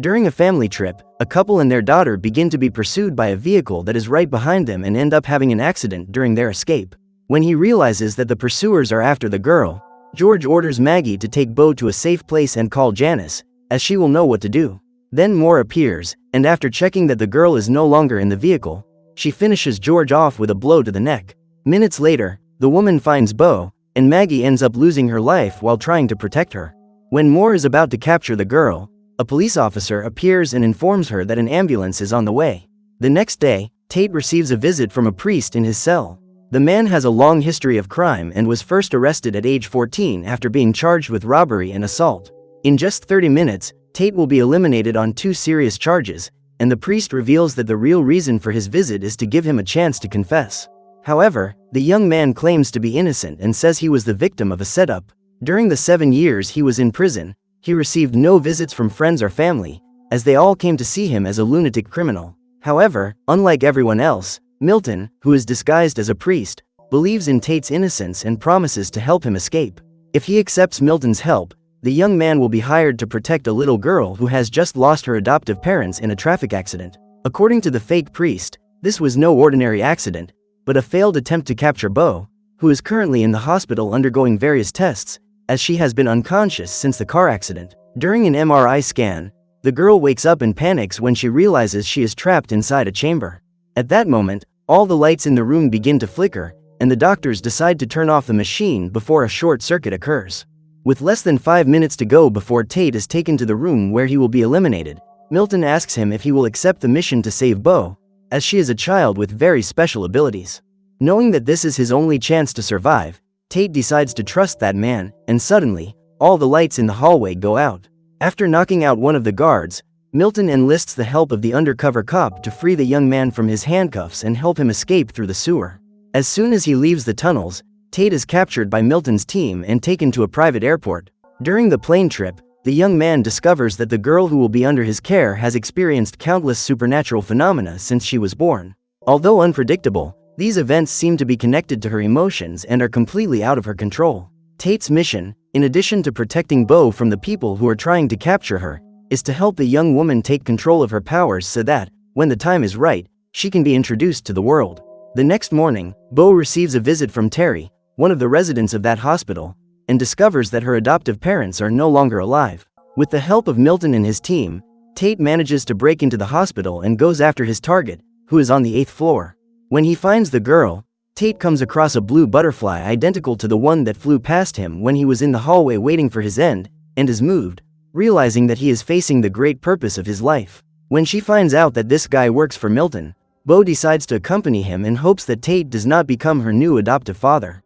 During a family trip, a couple and their daughter begin to be pursued by a vehicle that is right behind them and end up having an accident during their escape. When he realizes that the pursuers are after the girl, George orders Maggie to take Bo to a safe place and call Janice, as she will know what to do. Then Moore appears, and after checking that the girl is no longer in the vehicle, she finishes George off with a blow to the neck. Minutes later, the woman finds Bo, and Maggie ends up losing her life while trying to protect her. When Moore is about to capture the girl, a police officer appears and informs her that an ambulance is on the way. The next day, Tate receives a visit from a priest in his cell. The man has a long history of crime and was first arrested at age 14 after being charged with robbery and assault. In just 30 minutes, Tate will be eliminated on 2 serious charges, and the priest reveals that the real reason for his visit is to give him a chance to confess. However, the young man claims to be innocent and says he was the victim of a setup. During the 7 years he was in prison, he received no visits from friends or family, as they all came to see him as a lunatic criminal. However, unlike everyone else, Milton, who is disguised as a priest, believes in Tate's innocence and promises to help him escape. If he accepts Milton's help, the young man will be hired to protect a little girl who has just lost her adoptive parents in a traffic accident. According to the fake priest, this was no ordinary accident, but a failed attempt to capture Bo, who is currently in the hospital undergoing various tests, as she has been unconscious since the car accident. During an MRI scan, the girl wakes up and panics when she realizes she is trapped inside a chamber. At that moment, all the lights in the room begin to flicker, and the doctors decide to turn off the machine before a short circuit occurs. With less than 5 minutes to go before Tate is taken to the room where he will be eliminated, Milton asks him if he will accept the mission to save Bo, as she is a child with very special abilities. Knowing that this is his only chance to survive, Tate decides to trust that man, and suddenly, all the lights in the hallway go out. After knocking out one of the guards, Milton enlists the help of the undercover cop to free the young man from his handcuffs and help him escape through the sewer. As soon as he leaves the tunnels, Tate is captured by Milton's team and taken to a private airport. During the plane trip, the young man discovers that the girl who will be under his care has experienced countless supernatural phenomena since she was born. Although unpredictable, these events seem to be connected to her emotions and are completely out of her control. Tate's mission, in addition to protecting Bo from the people who are trying to capture her, is to help the young woman take control of her powers so that, when the time is right, she can be introduced to the world. The next morning, Bo receives a visit from Terry, one of the residents of that hospital, and discovers that her adoptive parents are no longer alive. With the help of Milton and his team, Tate manages to break into the hospital and goes after his target, who is on the 8th floor. When he finds the girl, Tate comes across a blue butterfly identical to the one that flew past him when he was in the hallway waiting for his end, and is moved, realizing that he is facing the great purpose of his life. When she finds out that this guy works for Milton, Bo decides to accompany him in hopes that Tate does not become her new adoptive father.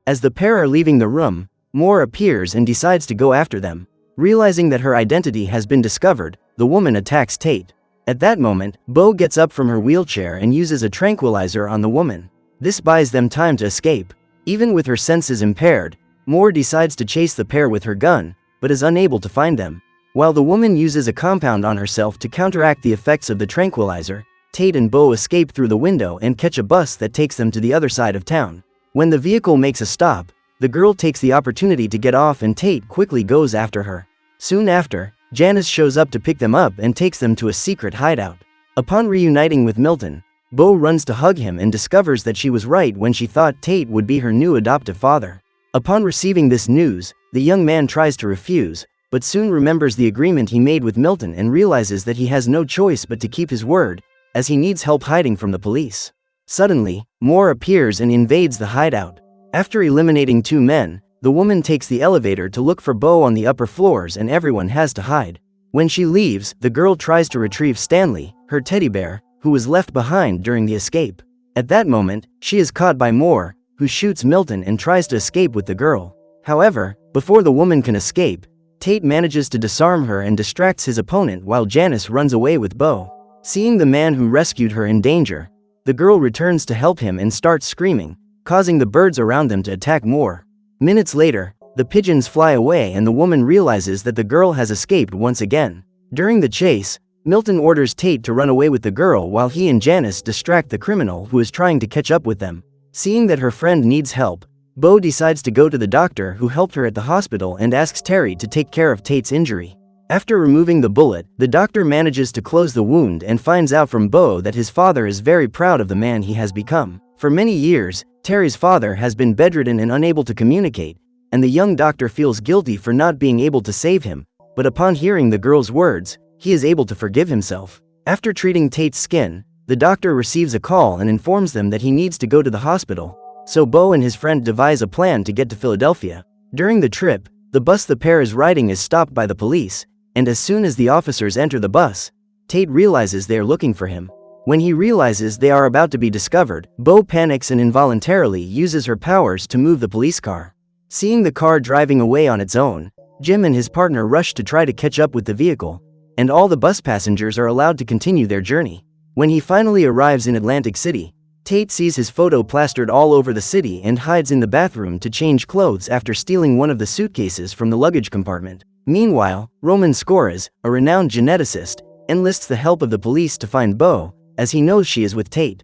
As the pair are leaving the room, Moore appears and decides to go after them. Realizing that her identity has been discovered, the woman attacks Tate. At that moment, Bo gets up from her wheelchair and uses a tranquilizer on the woman. This buys them time to escape. Even with her senses impaired, Moore decides to chase the pair with her gun, but is unable to find them. While the woman uses a compound on herself to counteract the effects of the tranquilizer, Tate and Bo escape through the window and catch a bus that takes them to the other side of town. When the vehicle makes a stop, the girl takes the opportunity to get off and Tate quickly goes after her. Soon after, Janice shows up to pick them up and takes them to a secret hideout. Upon reuniting with Milton, Bo runs to hug him and discovers that she was right when she thought Tate would be her new adoptive father. Upon receiving this news, the young man tries to refuse, but soon remembers the agreement he made with Milton and realizes that he has no choice but to keep his word, as he needs help hiding from the police. Suddenly, Moore appears and invades the hideout. After eliminating 2 men, the woman takes the elevator to look for Bo on the upper floors and everyone has to hide. When she leaves, the girl tries to retrieve Stanley, her teddy bear, who was left behind during the escape. At that moment, she is caught by Moore, who shoots Milton and tries to escape with the girl. However, before the woman can escape, Tate manages to disarm her and distracts his opponent while Janice runs away with Bo. Seeing the man who rescued her in danger, the girl returns to help him and starts screaming, causing the birds around them to attack Moore. Minutes later, the pigeons fly away and the woman realizes that the girl has escaped once again. During the chase, Milton orders Tate to run away with the girl while he and Janice distract the criminal who is trying to catch up with them. Seeing that her friend needs help, Bo decides to go to the doctor who helped her at the hospital and asks Terry to take care of Tate's injury. After removing the bullet, the doctor manages to close the wound and finds out from Bo that his father is very proud of the man he has become. For many years, Terry's father has been bedridden and unable to communicate, and the young doctor feels guilty for not being able to save him, but upon hearing the girl's words, he is able to forgive himself. After treating Tate's skin, the doctor receives a call and informs them that he needs to go to the hospital, so Bo and his friend devise a plan to get to Philadelphia. During the trip, the bus the pair is riding is stopped by the police, and as soon as the officers enter the bus, Tate realizes they are looking for him. When he realizes they are about to be discovered, Bo panics and involuntarily uses her powers to move the police car. Seeing the car driving away on its own, Jim and his partner rush to try to catch up with the vehicle, and all the bus passengers are allowed to continue their journey. When he finally arrives in Atlantic City, Tate sees his photo plastered all over the city and hides in the bathroom to change clothes after stealing one of the suitcases from the luggage compartment. Meanwhile, Roman Skoras, a renowned geneticist, enlists the help of the police to find Bo, as he knows she is with Tate.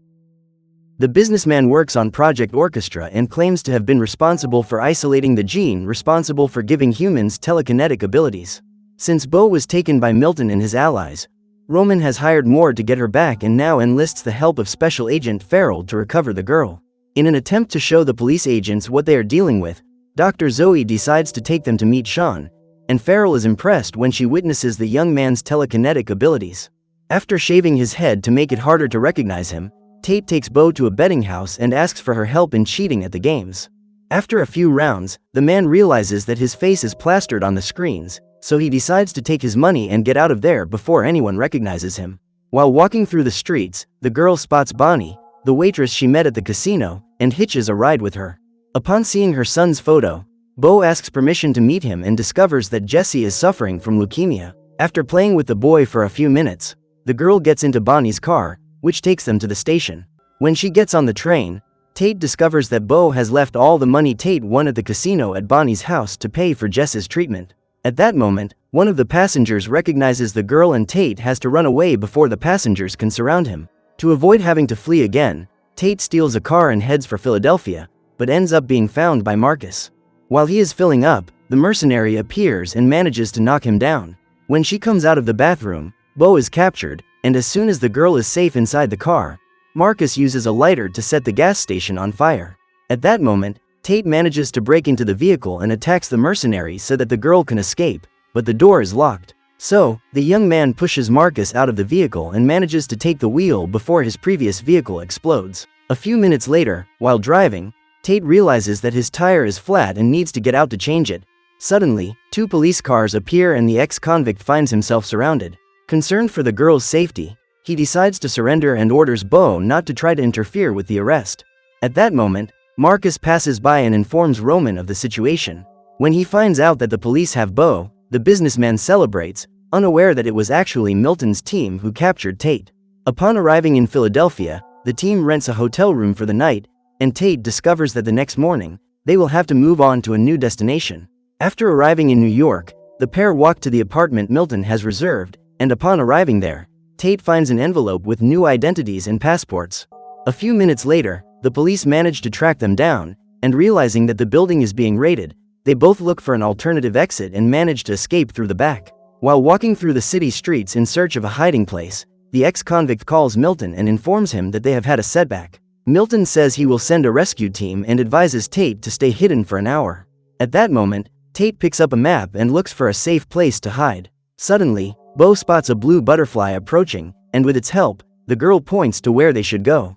The businessman works on Project Orchestra and claims to have been responsible for isolating the gene responsible for giving humans telekinetic abilities. Since Bo was taken by Milton and his allies, Roman has hired more to get her back and now enlists the help of Special Agent Farrell to recover the girl. In an attempt to show the police agents what they are dealing with, Dr. Zoe decides to take them to meet Sean, and Farrell is impressed when she witnesses the young man's telekinetic abilities. After shaving his head to make it harder to recognize him, Tate takes Bo to a betting house and asks for her help in cheating at the games. After a few rounds, the man realizes that his face is plastered on the screens, so he decides to take his money and get out of there before anyone recognizes him. While walking through the streets, the girl spots Bonnie, the waitress she met at the casino, and hitches a ride with her. Upon seeing her son's photo, Bo asks permission to meet him and discovers that Jesse is suffering from leukemia. After playing with the boy for a few minutes, the girl gets into Bonnie's car, which takes them to the station. When she gets on the train, Tate discovers that Bo has left all the money Tate won at the casino at Bonnie's house to pay for Jess's treatment. At that moment, one of the passengers recognizes the girl and Tate has to run away before the passengers can surround him. To avoid having to flee again, Tate steals a car and heads for Philadelphia, but ends up being found by Marcus. While he is filling up, the mercenary appears and manages to knock him down. When she comes out of the bathroom, Bo is captured, and as soon as the girl is safe inside the car, Marcus uses a lighter to set the gas station on fire. At that moment, Tate manages to break into the vehicle and attacks the mercenary so that the girl can escape, but the door is locked. So, the young man pushes Marcus out of the vehicle and manages to take the wheel before his previous vehicle explodes. A few minutes later, while driving, Tate realizes that his tire is flat and needs to get out to change it. Suddenly, two police cars appear and the ex-convict finds himself surrounded. Concerned for the girl's safety, he decides to surrender and orders Bo not to try to interfere with the arrest. At that moment, Marcus passes by and informs Roman of the situation. When he finds out that the police have Bo, the businessman celebrates, unaware that it was actually Milton's team who captured Tate. Upon arriving in Philadelphia, the team rents a hotel room for the night, and Tate discovers that the next morning, they will have to move on to a new destination. After arriving in New York, the pair walk to the apartment Milton has reserved, and upon arriving there, Tate finds an envelope with new identities and passports. A few minutes later, the police manage to track them down, and realizing that the building is being raided, they both look for an alternative exit and manage to escape through the back. While walking through the city streets in search of a hiding place, the ex-convict calls Milton and informs him that they have had a setback. Milton says he will send a rescue team and advises Tate to stay hidden for an hour. At that moment, Tate picks up a map and looks for a safe place to hide. Suddenly, Bo spots a blue butterfly approaching, and with its help, the girl points to where they should go.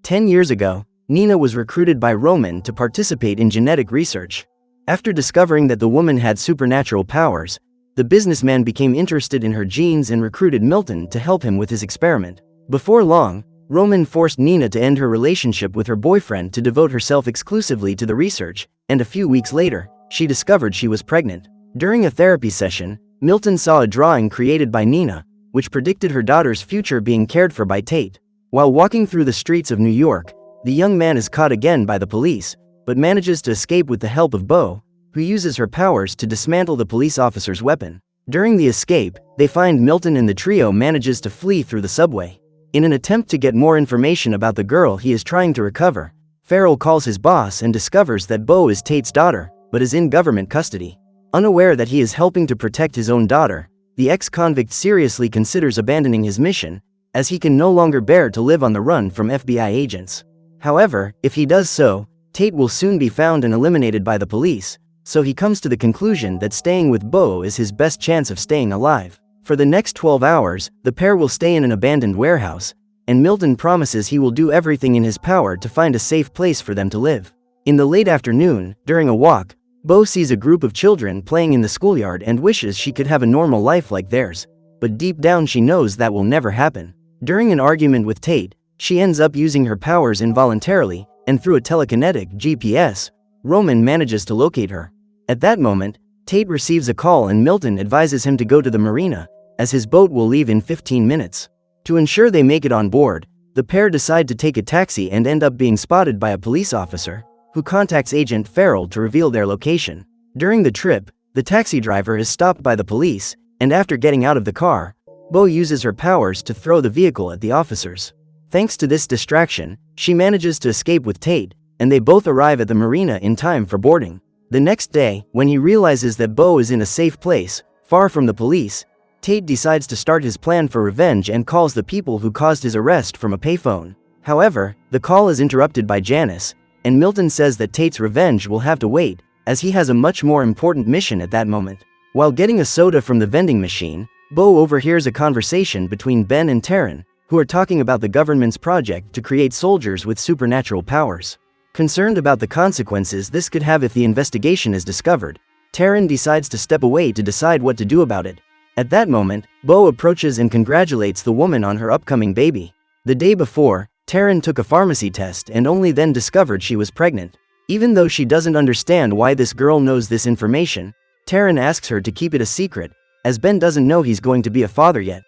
10 years ago, Nina was recruited by Roman to participate in genetic research. After discovering that the woman had supernatural powers, the businessman became interested in her genes and recruited Milton to help him with his experiment. Before long, Roman forced Nina to end her relationship with her boyfriend to devote herself exclusively to the research, and a few weeks later, she discovered she was pregnant. During a therapy session, Milton saw a drawing created by Nina, which predicted her daughter's future being cared for by Tate. While walking through the streets of New York, the young man is caught again by the police, but manages to escape with the help of Bo, who uses her powers to dismantle the police officer's weapon. During the escape, they find Milton and the trio manages to flee through the subway. In an attempt to get more information about the girl he is trying to recover, Farrell calls his boss and discovers that Bo is Tate's daughter, but is in government custody. Unaware that he is helping to protect his own daughter, the ex-convict seriously considers abandoning his mission, as he can no longer bear to live on the run from FBI agents. However, if he does so, Tate will soon be found and eliminated by the police, so he comes to the conclusion that staying with Bo is his best chance of staying alive. For the next 12 hours, the pair will stay in an abandoned warehouse, and Milton promises he will do everything in his power to find a safe place for them to live. In the late afternoon, during a walk, Bo sees a group of children playing in the schoolyard and wishes she could have a normal life like theirs, but deep down she knows that will never happen. During an argument with Tate, she ends up using her powers involuntarily, and through a telekinetic GPS, Roman manages to locate her. At that moment, Tate receives a call and Milton advises him to go to the marina, as his boat will leave in 15 minutes. To ensure they make it on board, the pair decide to take a taxi and end up being spotted by a police officer, who contacts Agent Farrell to reveal their location. During the trip, the taxi driver is stopped by the police, and after getting out of the car, Bo uses her powers to throw the vehicle at the officers. Thanks to this distraction, she manages to escape with Tate, and they both arrive at the marina in time for boarding. The next day, when he realizes that Bo is in a safe place, far from the police, Tate decides to start his plan for revenge and calls the people who caused his arrest from a payphone. However, the call is interrupted by Janice, and Milton says that Tate's revenge will have to wait, as he has a much more important mission at that moment. While getting a soda from the vending machine, Bo overhears a conversation between Ben and Taryn, who are talking about the government's project to create soldiers with supernatural powers. Concerned about the consequences this could have if the investigation is discovered, Taryn decides to step away to decide what to do about it. At that moment, Bo approaches and congratulates the woman on her upcoming baby. The day before, Taryn took a pharmacy test and only then discovered she was pregnant. Even though she doesn't understand why this girl knows this information, Taryn asks her to keep it a secret, as Ben doesn't know he's going to be a father yet.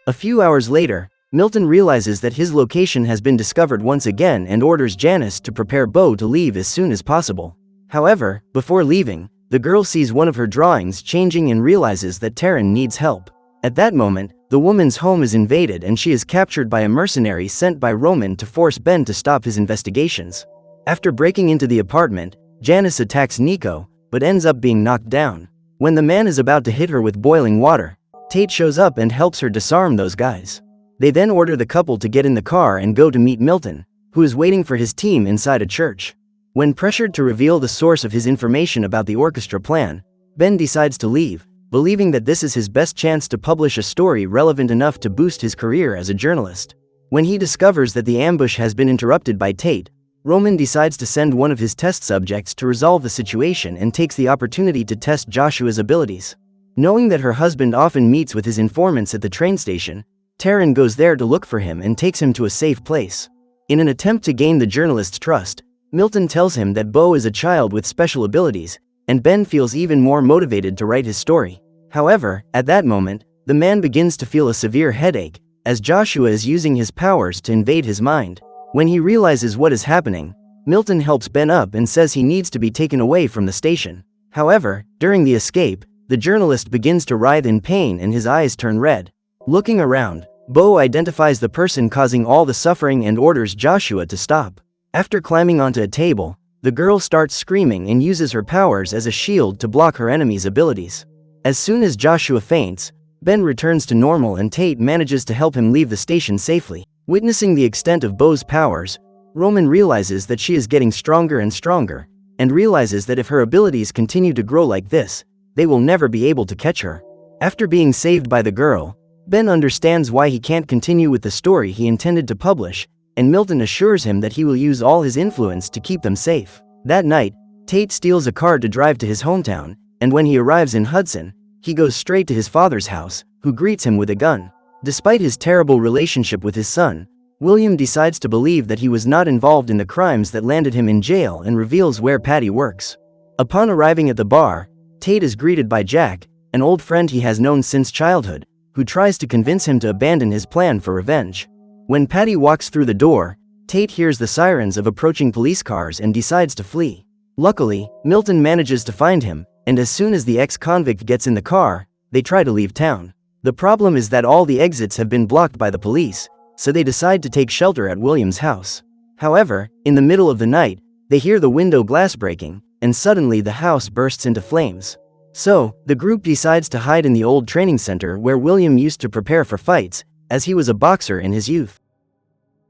A few hours later, Milton realizes that his location has been discovered once again and orders Janice to prepare Bo to leave as soon as possible. However, before leaving, the girl sees one of her drawings changing and realizes that Taryn needs help. At that moment, the woman's home is invaded and she is captured by a mercenary sent by Roman to force Ben to stop his investigations. After breaking into the apartment, Janice attacks Nico, but ends up being knocked down. When the man is about to hit her with boiling water, Tate shows up and helps her disarm those guys. They then order the couple to get in the car and go to meet Milton, who is waiting for his team inside a church. When pressured to reveal the source of his information about the orchestra plan, Ben decides to leave, believing that this is his best chance to publish a story relevant enough to boost his career as a journalist. When he discovers that the ambush has been interrupted by Tate, Roman decides to send one of his test subjects to resolve the situation and takes the opportunity to test Joshua's abilities. Knowing that her husband often meets with his informants at the train station, Taryn goes there to look for him and takes him to a safe place. In an attempt to gain the journalist's trust, Milton tells him that Bo is a child with special abilities, and Ben feels even more motivated to write his story. However, at that moment, the man begins to feel a severe headache, as Joshua is using his powers to invade his mind. When he realizes what is happening, Milton helps Ben up and says he needs to be taken away from the station. However, during the escape, the journalist begins to writhe in pain and his eyes turn red. Looking around, Bo identifies the person causing all the suffering and orders Joshua to stop. After climbing onto a table, the girl starts screaming and uses her powers as a shield to block her enemy's abilities. As soon as Joshua faints, Ben returns to normal and Tate manages to help him leave the station safely. Witnessing the extent of Bo's powers, Roman realizes that she is getting stronger and stronger, and realizes that if her abilities continue to grow like this, they will never be able to catch her. After being saved by the girl, Ben understands why he can't continue with the story he intended to publish, and Milton assures him that he will use all his influence to keep them safe. That night, Tate steals a car to drive to his hometown, and when he arrives in Hudson, he goes straight to his father's house, who greets him with a gun. Despite his terrible relationship with his son, William decides to believe that he was not involved in the crimes that landed him in jail and reveals where Patty works. Upon arriving at the bar, Tate is greeted by Jack, an old friend he has known since childhood, who tries to convince him to abandon his plan for revenge. When Patty walks through the door, Tate hears the sirens of approaching police cars and decides to flee. Luckily, Milton manages to find him, and as soon as the ex-convict gets in the car, they try to leave town. The problem is that all the exits have been blocked by the police, so they decide to take shelter at William's house. However, in the middle of the night, they hear the window glass breaking, and suddenly the house bursts into flames. So, the group decides to hide in the old training center where William used to prepare for fights, as he was a boxer in his youth.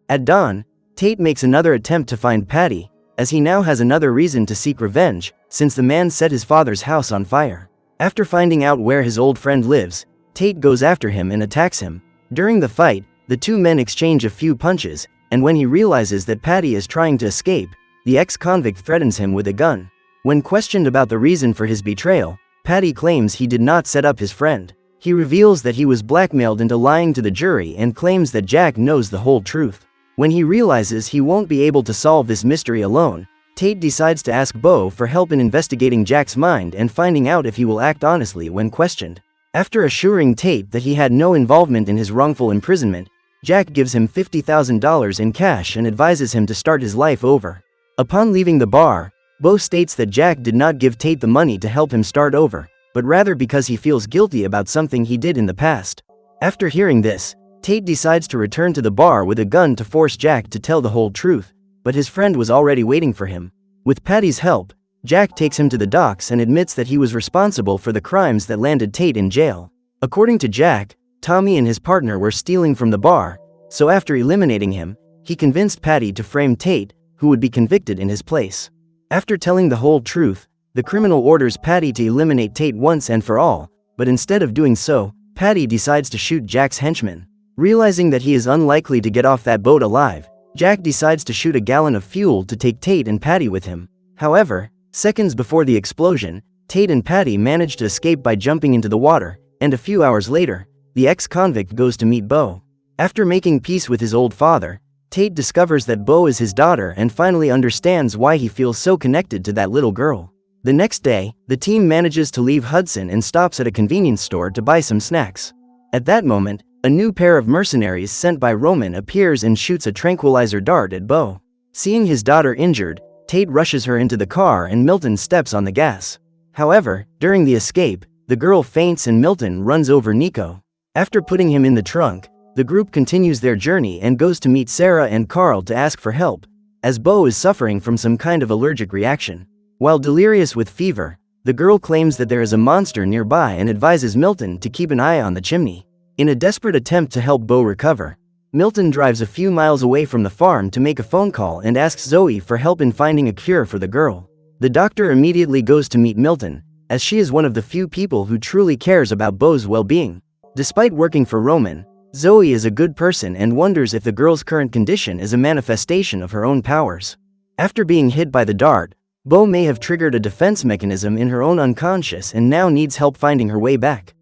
At dawn, Tate makes another attempt to find Patty, as he now has another reason to seek revenge, since the man set his father's house on fire. After finding out where his old friend lives, Tate goes after him and attacks him. During the fight, the two men exchange a few punches, and when he realizes that Patty is trying to escape, the ex-convict threatens him with a gun. When questioned about the reason for his betrayal, Patty claims he did not set up his friend. He reveals that he was blackmailed into lying to the jury and claims that Jack knows the whole truth. When he realizes he won't be able to solve this mystery alone, Tate decides to ask Bo for help in investigating Jack's mind and finding out if he will act honestly when questioned. After assuring Tate that he had no involvement in his wrongful imprisonment, Jack gives him $50,000 in cash and advises him to start his life over. Upon leaving the bar, Bo states that Jack did not give Tate the money to help him start over, but rather because he feels guilty about something he did in the past. After hearing this, Tate decides to return to the bar with a gun to force Jack to tell the whole truth, but his friend was already waiting for him. With Patty's help, Jack takes him to the docks and admits that he was responsible for the crimes that landed Tate in jail. According to Jack, Tommy and his partner were stealing from the bar, so after eliminating him, he convinced Patty to frame Tate, who would be convicted in his place. After telling the whole truth, the criminal orders Patty to eliminate Tate once and for all, but instead of doing so, Patty decides to shoot Jack's henchman. Realizing that he is unlikely to get off that boat alive, Jack decides to shoot a gallon of fuel to take Tate and Patty with him. However, seconds before the explosion, Tate and Patty manage to escape by jumping into the water, and a few hours later, the ex-convict goes to meet Bo. After making peace with his old father, Tate discovers that Bo is his daughter and finally understands why he feels so connected to that little girl. The next day, the team manages to leave Hudson and stops at a convenience store to buy some snacks. At that moment, a new pair of mercenaries sent by Roman appears and shoots a tranquilizer dart at Bo. Seeing his daughter injured, Tate rushes her into the car and Milton steps on the gas. However, during the escape, the girl faints and Milton runs over Nico. After putting him in the trunk, the group continues their journey and goes to meet Sarah and Carl to ask for help, as Bo is suffering from some kind of allergic reaction. While delirious with fever, the girl claims that there is a monster nearby and advises Milton to keep an eye on the chimney. In a desperate attempt to help Bo recover, Milton drives a few miles away from the farm to make a phone call and asks Zoe for help in finding a cure for the girl. The doctor immediately goes to meet Milton, as she is one of the few people who truly cares about Bo's well-being. Despite working for Roman, Zoe is a good person and wonders if the girl's current condition is a manifestation of her own powers. After being hit by the dart, Bo may have triggered a defense mechanism in her own unconscious and now needs help finding her way back.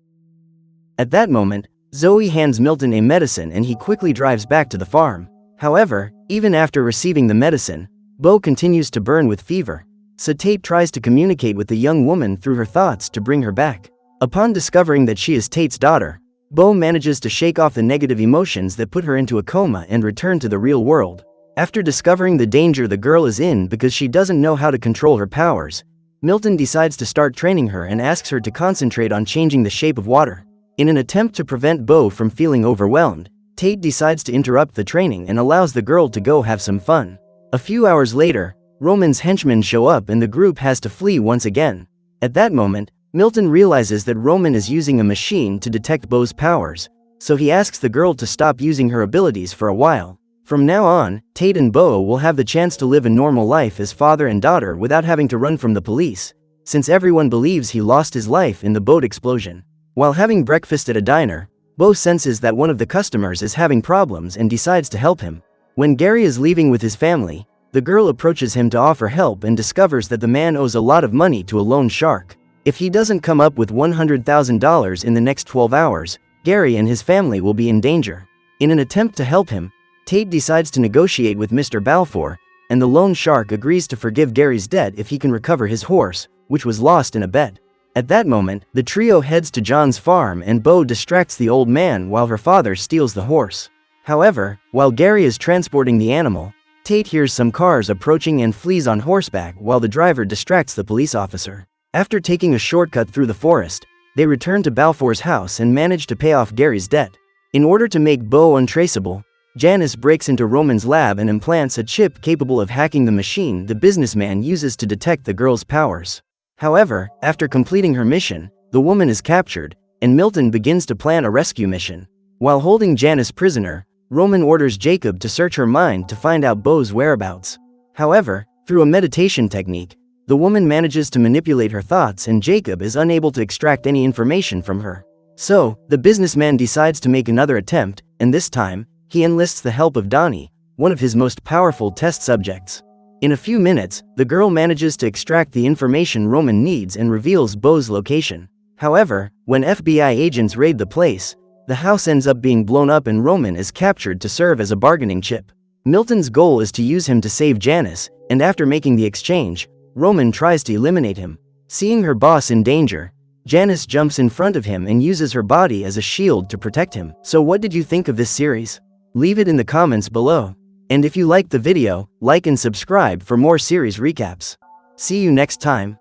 At that moment, Zoe hands Milton a medicine and he quickly drives back to the farm. However, even after receiving the medicine, Bo continues to burn with fever, so Tate tries to communicate with the young woman through her thoughts to bring her back. Upon discovering that she is Tate's daughter, Bo manages to shake off the negative emotions that put her into a coma and return to the real world. After discovering the danger the girl is in because she doesn't know how to control her powers, Milton decides to start training her and asks her to concentrate on changing the shape of water. In an attempt to prevent Bo from feeling overwhelmed, Tate decides to interrupt the training and allows the girl to go have some fun. A few hours later, Roman's henchmen show up and the group has to flee once again. At that moment, Milton realizes that Roman is using a machine to detect Bo's powers, so he asks the girl to stop using her abilities for a while. From now on, Tate and Bo will have the chance to live a normal life as father and daughter without having to run from the police, since everyone believes he lost his life in the boat explosion. While having breakfast at a diner, Bo senses that one of the customers is having problems and decides to help him. When Gary is leaving with his family, the girl approaches him to offer help and discovers that the man owes a lot of money to a loan shark. If he doesn't come up with $100,000 in the next 12 hours, Gary and his family will be in danger. In an attempt to help him, Tate decides to negotiate with Mr. Balfour, and the loan shark agrees to forgive Gary's debt if he can recover his horse, which was lost in a bet. At that moment, the trio heads to John's farm and Bo distracts the old man while her father steals the horse. However, while Gary is transporting the animal, Tate hears some cars approaching and flees on horseback while the driver distracts the police officer. After taking a shortcut through the forest, they return to Balfour's house and manage to pay off Gary's debt. In order to make Bo untraceable, Janice breaks into Roman's lab and implants a chip capable of hacking the machine the businessman uses to detect the girl's powers. However, after completing her mission, the woman is captured, and Milton begins to plan a rescue mission. While holding Janice prisoner, Roman orders Jacob to search her mind to find out Beau's whereabouts. However, through a meditation technique, the woman manages to manipulate her thoughts and Jacob is unable to extract any information from her. So, the businessman decides to make another attempt, and this time, he enlists the help of Donnie, one of his most powerful test subjects. In a few minutes, the girl manages to extract the information Roman needs and reveals Beau's location. However, when FBI agents raid the place, the house ends up being blown up and Roman is captured to serve as a bargaining chip. Milton's goal is to use him to save Janice, and after making the exchange, Roman tries to eliminate him. Seeing her boss in danger, Janice jumps in front of him and uses her body as a shield to protect him. So what did you think of this series? Leave it in the comments below. And if you liked the video, like and subscribe for more series recaps. See you next time.